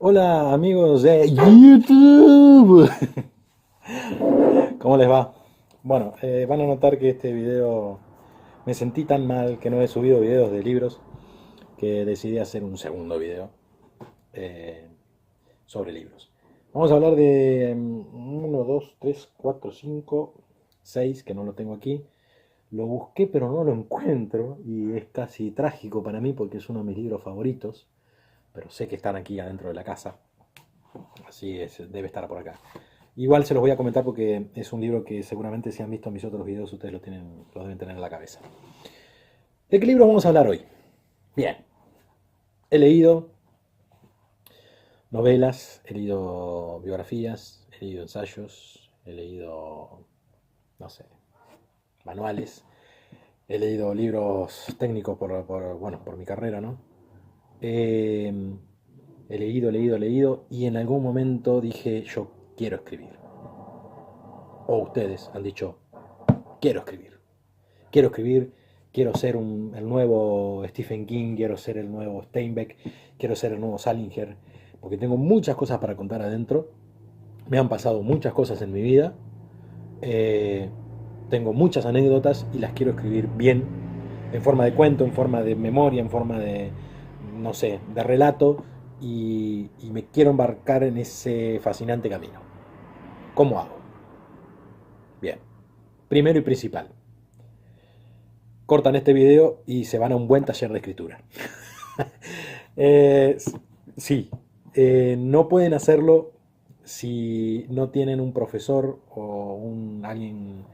Hola amigos de YouTube, ¿cómo les va? Bueno, van a notar que este video me sentí tan mal que no he subido videos de libros que decidí hacer un segundo video eh, sobre libros. Vamos a hablar de 1, 2, 3, 4, 5, 6, que no lo tengo aquí. Lo busqué pero no lo encuentro y es casi trágico para mí porque es uno de mis libros favoritos, pero sé que están aquí adentro de la casa. Así es, debe estar por acá. Igual se los voy a comentar porque es un libro que seguramente si han visto mis otros videos ustedes lo deben tener en la cabeza. ¿De qué libro vamos a hablar hoy? Bien, he leído novelas, he leído biografías, he leído ensayos, he leído, no sé, manuales, he leído libros técnicos bueno, por mi carrera, ¿no? Eh, he leído y en algún momento dije, yo quiero escribir. O ustedes han dicho, quiero escribir. Quiero escribir, quiero ser el nuevo Stephen King, quiero ser el nuevo Steinbeck, quiero ser el nuevo Salinger, porque tengo muchas cosas para contar adentro, me han pasado muchas cosas en mi vida, eh, tengo muchas anécdotas y las quiero escribir bien, en forma de cuento, en forma de memoria, en forma de, no sé, de relato, y me quiero embarcar en ese fascinante camino. ¿Cómo hago? Bien, primero y principal, cortan este video y se van a un buen taller de escritura. Eh, sí, no pueden hacerlo si no tienen un profesor o alguien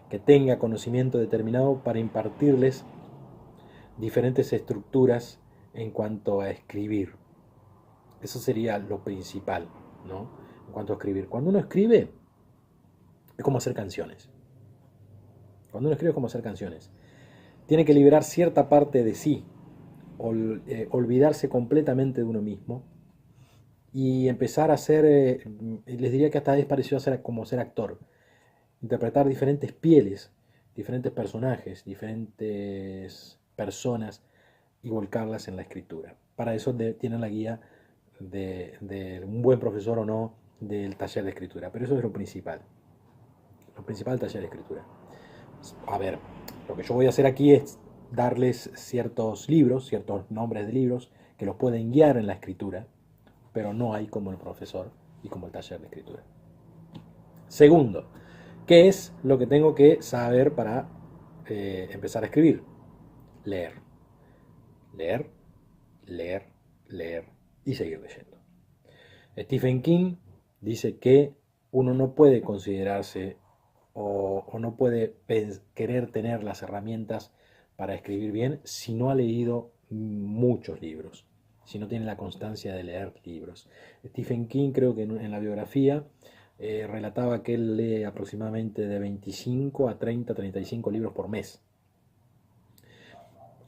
que tenga conocimiento determinado para impartirles diferentes estructuras en cuanto a escribir. Eso sería lo principal, ¿no? En cuanto a escribir. Cuando uno escribe, es como hacer canciones. Cuando uno escribe es como hacer canciones. Tiene que liberar cierta parte de sí, olvidarse completamente de uno mismo y empezar a ser, les diría que hasta es parecido a ser como ser actor, interpretar diferentes pieles, diferentes personajes, diferentes personas y volcarlas en la escritura. Para eso tienen la guía de un buen profesor o no del taller de escritura, pero eso es lo principal del taller de escritura. A ver, lo que yo voy a hacer aquí es darles ciertos libros, ciertos nombres de libros que los pueden guiar en la escritura, pero no hay como el profesor y como el taller de escritura. Segundo, ¿qué es lo que tengo que saber para empezar a escribir? Leer, leer, leer, leer y seguir leyendo. Stephen King dice que uno no puede considerarse o no puede querer tener las herramientas para escribir bien si no ha leído muchos libros, si no tiene la constancia de leer libros. Stephen King creo que en la biografía relataba que él lee aproximadamente de 25 a 30, 35 libros por mes.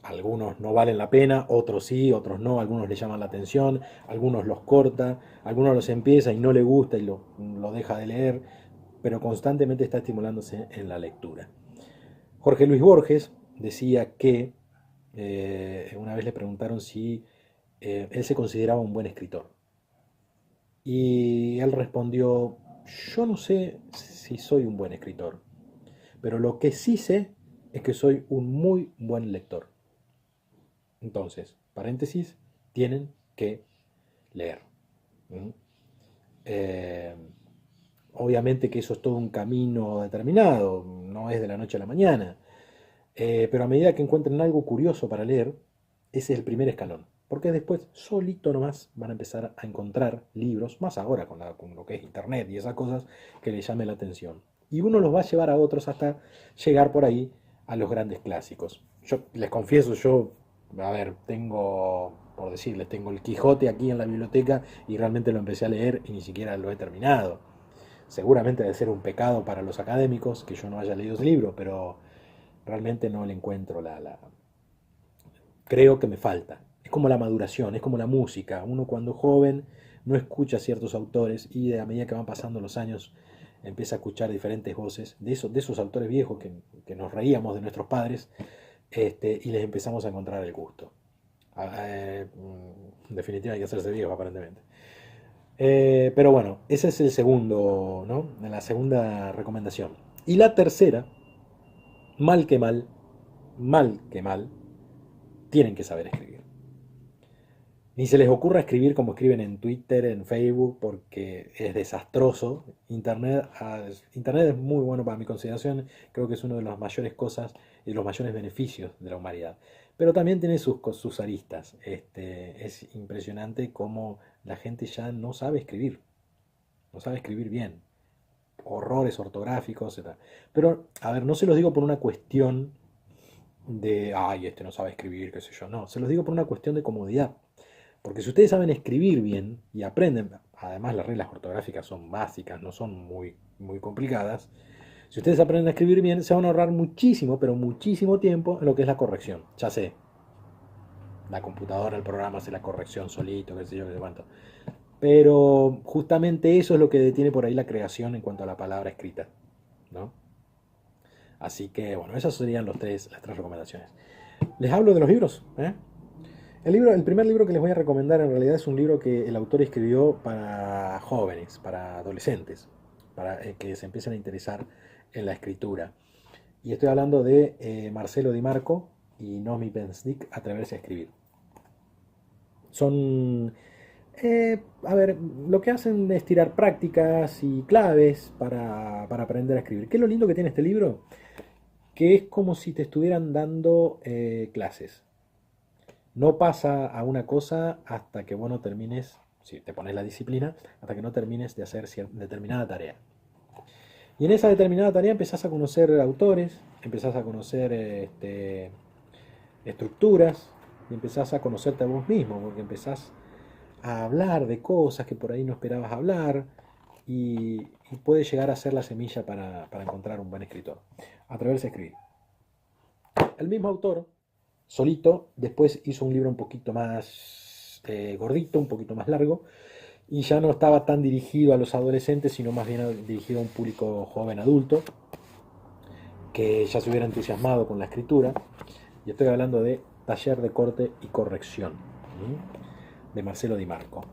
Algunos no valen la pena, otros sí, otros no, algunos le llaman la atención, algunos los corta, algunos los empieza y no le gusta y lo deja de leer, pero constantemente está estimulándose en la lectura. Jorge Luis Borges decía que una vez le preguntaron si él se consideraba un buen escritor. Y él respondió, yo no sé si soy un buen escritor, pero lo que sí sé es que soy un muy buen lector. Entonces, paréntesis, tienen que leer. ¿Mm? Eh, obviamente que eso es todo un camino determinado, no es de la noche a la mañana, pero a medida que encuentren algo curioso para leer, ese es el primer escalón. Porque después, solito nomás, van a empezar a encontrar libros, más ahora con lo que es internet y esas cosas, que les llame la atención. Y uno los va a llevar a otros hasta llegar por ahí a los grandes clásicos. Yo les confieso, a ver, por decirles, tengo el Quijote aquí en la biblioteca y realmente lo empecé a leer y ni siquiera lo he terminado. Seguramente debe ser un pecado para los académicos que yo no haya leído ese libro, pero realmente no le encuentro creo que me falta. Es como la maduración, es como la música. Uno cuando joven no escucha ciertos autores y a medida que van pasando los años empieza a escuchar diferentes voces de esos autores viejos que nos reíamos de nuestros padres, y les empezamos a encontrar el gusto. En definitiva hay que hacerse viejo aparentemente. Pero bueno, ese es el segundo, ¿no? La segunda recomendación. Y la tercera, mal que mal, mal que mal, tienen que saber escribir. Ni se les ocurra escribir como escriben en Twitter, en Facebook, porque es desastroso. Internet es muy bueno para mi consideración. Creo que es una de las mayores cosas y los mayores beneficios de la humanidad. Pero también tiene sus aristas. Es impresionante cómo la gente ya no sabe escribir. No sabe escribir bien. Horrores ortográficos, etc. Pero, a ver, no se los digo por una cuestión de, ay, este no sabe escribir, qué sé yo. No, se los digo por una cuestión de comodidad. Porque si ustedes saben escribir bien y aprenden, además las reglas ortográficas son básicas, no son muy complicadas, si ustedes aprenden a escribir bien, se van a ahorrar muchísimo, pero muchísimo tiempo en lo que es la corrección. Ya sé, la computadora, el programa hace la corrección solito, qué sé yo, qué sé cuánto. Pero justamente eso es lo que detiene por ahí la creación en cuanto a la palabra escrita, ¿no? Así que, bueno, esas serían las tres recomendaciones. Les hablo de los libros, ¿eh? El primer libro que les voy a recomendar en realidad es un libro que el autor escribió para jóvenes, para adolescentes, para que se empiecen a interesar en la escritura. Y estoy hablando de Marcelo Di Marco y Nomi Bensnik, Atreverse a escribir. Son, a ver, lo que hacen es tirar prácticas y claves para aprender a escribir. ¿Qué es lo lindo que tiene este libro? Que es como si te estuvieran dando clases. No pasa a una cosa hasta que vos no termines, si te pones la disciplina, hasta que no termines de hacer determinada tarea. Y en esa determinada tarea empezás a conocer autores, empezás a conocer estructuras, y empezás a conocerte a vos mismo, porque empezás a hablar de cosas que por ahí no esperabas hablar, y puede llegar a ser la semilla para encontrar un buen escritor. Atreverse a escribir. El mismo autor, solito, después hizo un libro un poquito más gordito, un poquito más largo, y ya no estaba tan dirigido a los adolescentes, sino más bien dirigido a un público joven adulto, que ya se hubiera entusiasmado con la escritura. Y estoy hablando de Taller de Corte y Corrección, de Marcelo Di Marco.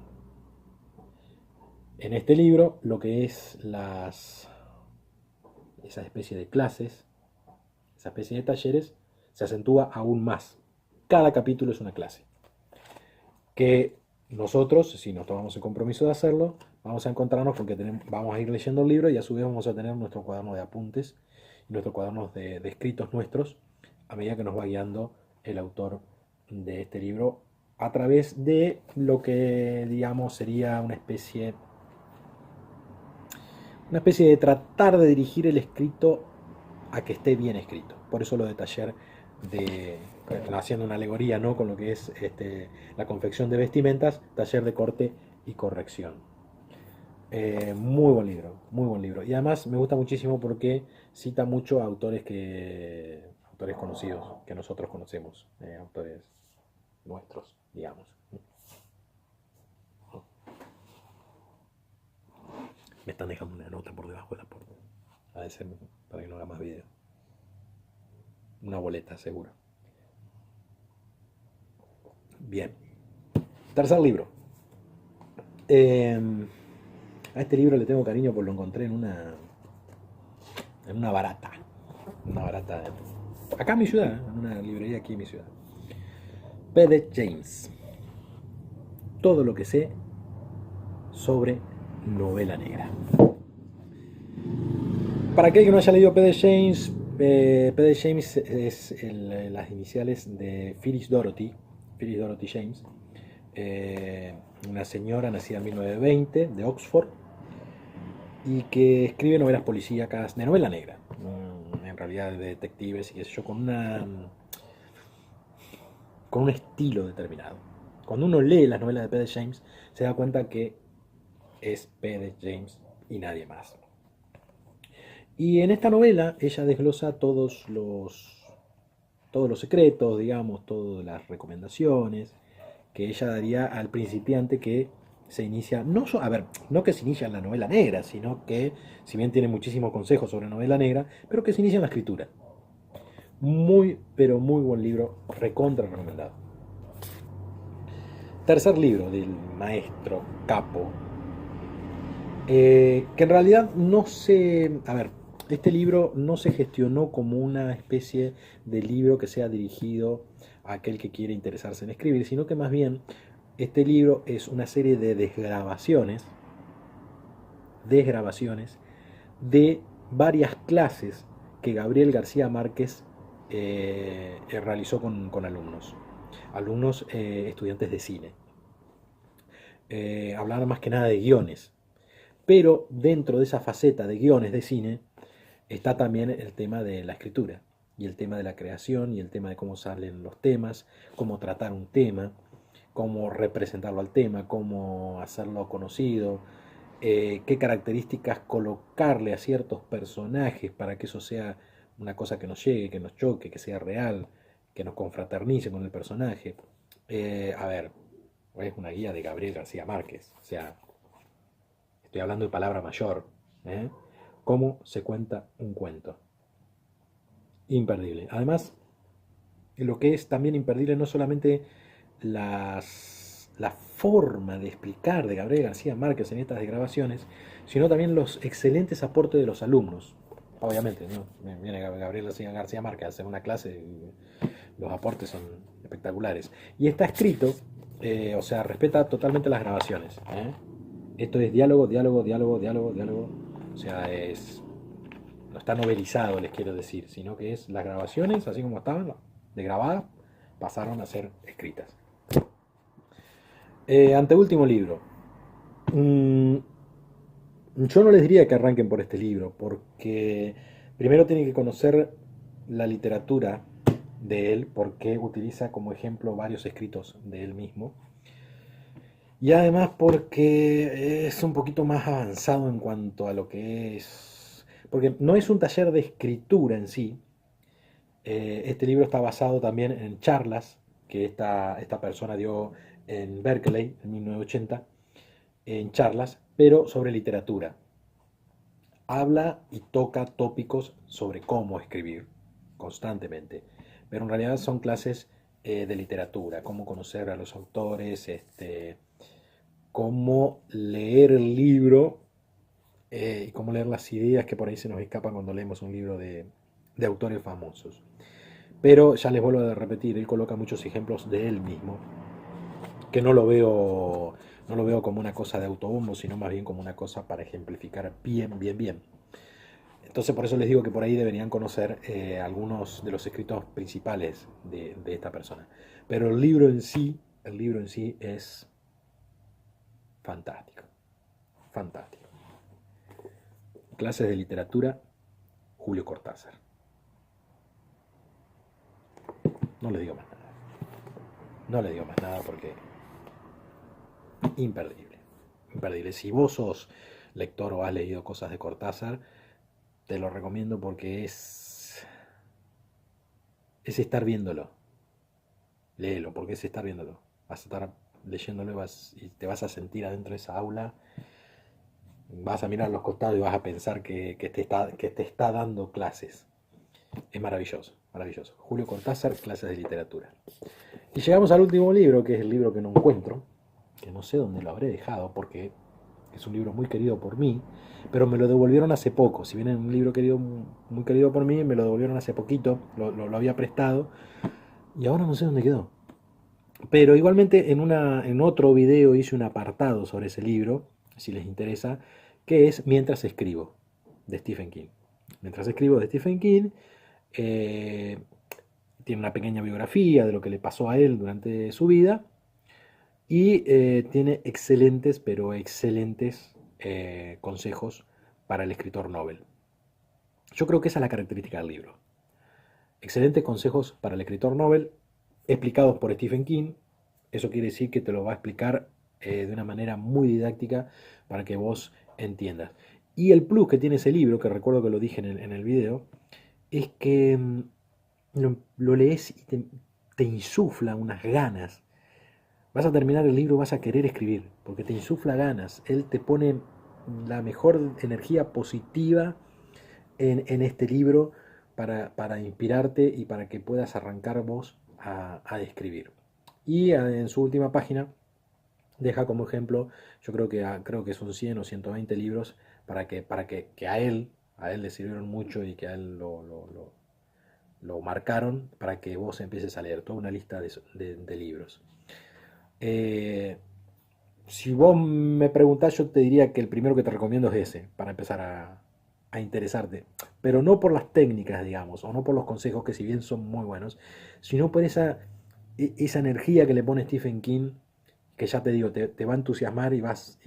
En este libro, lo que es esa especie de clases, esa especie de talleres, se acentúa aún más. Cada capítulo es una clase. Que nosotros, si nos tomamos el compromiso de hacerlo, vamos a encontrarnos porque vamos a ir leyendo el libro y a su vez vamos a tener nuestro cuaderno de apuntes y nuestros cuadernos de escritos nuestros a medida que nos va guiando el autor de este libro a través de lo que digamos sería una especie de tratar de dirigir el escrito a que esté bien escrito. Por eso lo de taller de haciendo una alegoría, ¿no? Con lo que es la confección de vestimentas, taller de corte y corrección. Muy buen libro, muy buen libro. Y además me gusta muchísimo porque cita mucho a autores conocidos que nosotros conocemos, autores nuestros, digamos. Me están dejando una nota por debajo de la puerta. A veces para que no haga más video. Una boleta, seguro. Bien. Tercer libro. A este libro le tengo cariño porque lo encontré en una barata. Una barata. Acá en mi ciudad, en una librería aquí en mi ciudad. P.D. James. Todo lo que sé sobre novela negra. Para aquel que no haya leído P.D. James, P.D. James es las iniciales de Phyllis Dorothy James, una señora nacida en 1920 de Oxford y que escribe novelas policíacas de novela negra, en realidad de detectives y qué sé yo, con un estilo determinado. Cuando uno lee las novelas de P.D. James se da cuenta que es P.D. James y nadie más. Y en esta novela ella desglosa todos los secretos, digamos, todas las recomendaciones que ella daría al principiante que se inicia, no que se inicia en la novela negra, sino que, si bien tiene muchísimos consejos sobre novela negra, pero que se inicia en la escritura. Muy, pero muy buen libro, recontra recomendado. Tercer libro del maestro capo Que en realidad no se... A ver, este libro no se gestionó como una especie de libro que sea dirigido a aquel que quiere interesarse en escribir, sino que más bien este libro es una serie de desgrabaciones de varias clases que Gabriel García Márquez realizó con alumnos estudiantes de cine. Hablar más que nada de guiones, pero dentro de esa faceta de guiones de cine está también el tema de la escritura y el tema de la creación y el tema de cómo salen los temas, cómo tratar un tema, cómo representarlo al tema, cómo hacerlo conocido, qué características colocarle a ciertos personajes para que eso sea una cosa que nos llegue, que nos choque, que sea real, que nos confraternice con el personaje. A ver, es una guía de Gabriel García Márquez, o sea, estoy hablando de palabra mayor. ¿Eh? ¿Cómo se cuenta un cuento? Imperdible. Además, lo que es también imperdible no solamente la forma de explicar de Gabriel García Márquez en estas grabaciones, sino también los excelentes aportes de los alumnos. Obviamente, ¿no? Viene Gabriel García Márquez a hacer una clase y los aportes son espectaculares. Y está escrito, o sea, respeta totalmente las grabaciones. ¿Eh? Esto es diálogo, diálogo, diálogo, diálogo, diálogo. O sea, no está novelizado, les quiero decir, sino que es las grabaciones, así como estaban, de grabadas, pasaron a ser escritas. Anteúltimo libro. Mm, yo no les diría que arranquen por este libro, porque primero tienen que conocer la literatura de él, porque utiliza como ejemplo varios escritos de él mismo. Y además porque es un poquito más avanzado en cuanto a lo que es... Porque no es un taller de escritura en sí. Este libro está basado también en charlas que esta persona dio en Berkeley en 1980, en charlas, pero sobre literatura. Habla y toca tópicos sobre cómo escribir constantemente, pero en realidad son clases de literatura, cómo conocer a los autores, cómo leer el libro y cómo leer las ideas que por ahí se nos escapan cuando leemos un libro de autores famosos. Pero ya les vuelvo a repetir, él coloca muchos ejemplos de él mismo, que no lo veo como una cosa de autobombo, sino más bien como una cosa para ejemplificar bien, bien, bien. Entonces por eso les digo que por ahí deberían conocer algunos de los escritos principales de esta persona. Pero el libro en sí es fantástico, fantástico. Clases de literatura, Julio Cortázar. No le digo más nada. No le digo más nada porque imperdible. Imperdible. Si vos sos lector o has leído cosas de Cortázar, te lo recomiendo porque es estar viéndolo. Léelo porque es estar viéndolo. Vas a estar leyéndolo y te vas a sentir adentro de esa aula. Vas a mirar los costados y vas a pensar que te está dando clases. Es maravilloso, maravilloso. Julio Cortázar, clases de literatura. Y llegamos al último libro, que es el libro que no encuentro, que no sé dónde lo habré dejado, porque es un libro muy querido por mí, pero me lo devolvieron hace poco. Si bien es un libro querido, muy querido por mí, me lo devolvieron hace poquito, lo había prestado, y ahora no sé dónde quedó. Pero igualmente en otro video hice un apartado sobre ese libro, si les interesa, que es Mientras escribo, de Stephen King. Mientras escribo de Stephen King, eh, tiene una pequeña biografía de lo que le pasó a él durante su vida y tiene excelentes, pero excelentes consejos para el escritor novel. Yo creo que esa es la característica del libro. Excelentes consejos para el escritor novel explicados por Stephen King. Eso quiere decir que te lo va a explicar de una manera muy didáctica para que vos entiendas. Y el plus que tiene ese libro, que recuerdo que lo dije en el video, es que lo lees y te insufla unas ganas. Vas a terminar el libro, vas a querer escribir, porque te insufla ganas. Él te pone la mejor energía positiva en este libro para inspirarte y para que puedas arrancar vos a escribir. Y en su última página deja como ejemplo, yo creo que son 100 o 120 libros que a él le sirvieron mucho y que a él lo marcaron para que vos empieces a leer toda una lista de libros. Eh, si vos me preguntás, yo te diría que el primero que te recomiendo es ese, para empezar a interesarte. Pero no por las técnicas, digamos, o no por los consejos, que si bien son muy buenos, sino por esa energía que le pone Stephen King, que ya te digo, te va a entusiasmar y vas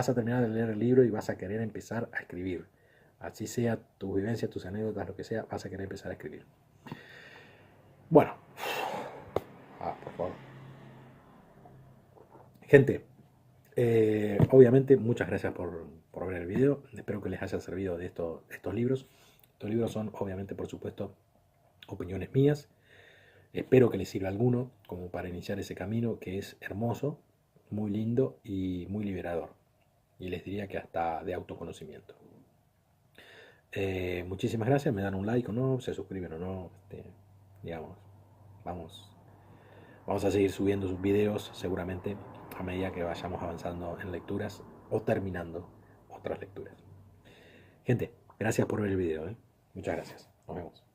a terminar de leer el libro y vas a querer empezar a escribir. Así sea tus vivencias, tus anécdotas, lo que sea, vas a querer empezar a escribir. Bueno, por favor. Gente, obviamente, muchas gracias por ver el video. Espero que les haya servido de estos libros. Estos libros son, obviamente, por supuesto, opiniones mías. Espero que les sirva alguno como para iniciar ese camino que es hermoso, muy lindo y muy liberador. Y les diría que hasta de autoconocimiento. Muchísimas gracias. Me dan un like o no, se suscriben o no. Digamos, vamos, vamos a seguir subiendo sus videos seguramente a medida que vayamos avanzando en lecturas o terminando otras lecturas. Gente, gracias por ver el video. Muchas gracias. Nos vemos.